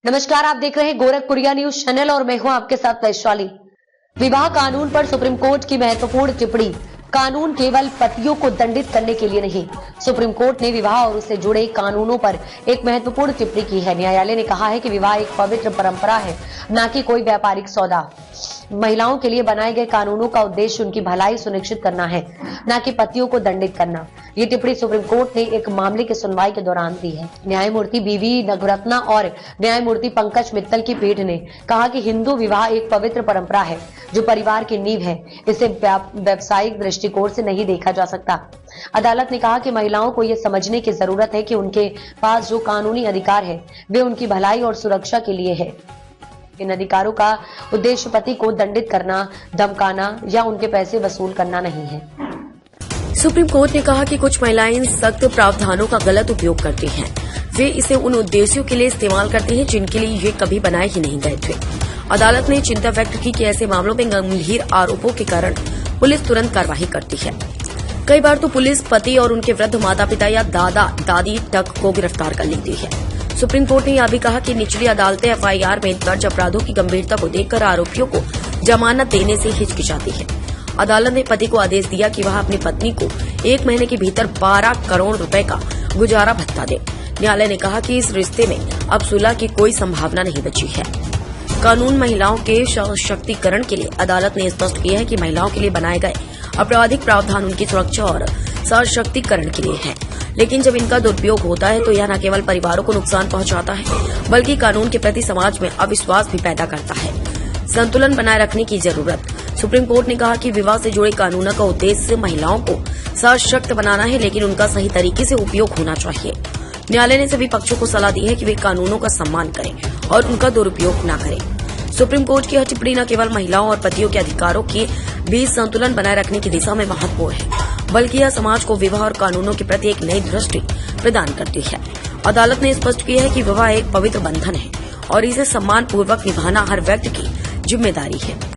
नमस्कार, आप देख रहे हैं गोरखपुरिया न्यूज चैनल और मैं हूं आपके साथ वैशाली। विवाह कानून पर सुप्रीम कोर्ट की महत्वपूर्ण टिप्पणी। कानून केवल पतियों को दंडित करने के लिए नहीं। सुप्रीम कोर्ट ने विवाह और उससे जुड़े कानूनों पर एक महत्वपूर्ण टिप्पणी की है। न्यायालय ने कहा है कि विवाह एक पवित्र परंपरा है, न कि कोई व्यापारिक सौदा। महिलाओं के लिए बनाए गए कानूनों का उद्देश्य उनकी भलाई सुनिश्चित करना है, न कि पतियों को दंडित करना। ये टिप्पणी सुप्रीम कोर्ट ने एक मामले की सुनवाई के दौरान दी है। न्यायमूर्ति बीवी नगरत्ना और न्यायमूर्ति पंकज मित्तल की पीठ ने कहा कि हिंदू विवाह एक पवित्र परंपरा है जो परिवार की नींव है। इसे व्यावसायिक दृष्टिकोण से नहीं देखा जा सकता। अदालत ने कहा कि महिलाओं को यह समझने की जरूरत है कि उनके पास जो कानूनी अधिकार है वे उनकी भलाई और सुरक्षा के लिए है। इन अधिकारों का उद्देश्य पति को दंडित करना, धमकाना या उनके पैसे वसूल करना नहीं है। सुप्रीम कोर्ट ने कहा कि कुछ महिलाएं सख्त प्रावधानों का गलत उपयोग करती हैं। वे इसे उन उद्देश्यों के लिए इस्तेमाल करती हैं जिनके लिए ये कभी बनाए ही नहीं गए थे। अदालत ने चिंता व्यक्त की कि ऐसे मामलों में गंभीर आरोपों के कारण पुलिस तुरंत कार्रवाई करती है। कई बार तो पुलिस पति और उनके वृद्ध माता पिता या दादा दादी तक को गिरफ्तार कर लेती है। सुप्रीम कोर्ट ने यह भी कहा कि निचली अदालतें एफआईआर में दर्ज अपराधों की गंभीरता को देखकर आरोपियों को जमानत देने से हिचकिचाती है। अदालत ने पति को आदेश दिया कि वह अपनी पत्नी को 1 महीने के भीतर 12 करोड़ रुपए का गुजारा भत्ता दे। न्यायालय ने कहा कि इस रिश्ते में अब सुलह की कोई संभावना नहीं बची है। कानून महिलाओं के सशक्तिकरण के लिए अदालत ने स्पष्ट किया है कि महिलाओं के लिए बनाए गए आपराधिक प्रावधान उनकी सुरक्षा और सशक्तिकरण के लिए है, लेकिन जब इनका दुरुपयोग होता है तो यह न केवल परिवारों को नुकसान पहुंचाता है बल्कि कानून के प्रति समाज में अविश्वास भी पैदा करता है। संतुलन बनाए रखने की जरूरत। सुप्रीम कोर्ट ने कहा कि विवाह से जुड़े कानूनों का उद्देश्य महिलाओं को सशक्त बनाना है, लेकिन उनका सही तरीके से उपयोग होना चाहिए। न्यायालय ने सभी पक्षों को सलाह दी है कि वे कानूनों का सम्मान करें और उनका दुरुपयोग न करें। सुप्रीम कोर्ट की यह टिप्पणी न केवल महिलाओं और पतियों के अधिकारों के बीच संतुलन बनाए रखने की दिशा में महत्वपूर्ण है, बल्कि यह समाज को विवाह और कानूनों के प्रति एक नई दृष्टि प्रदान करती है। अदालत ने स्पष्ट किया है कि विवाह एक पवित्र बंधन है और इसे सम्मान पूर्वक निभाना हर व्यक्ति की जिम्मेदारी है।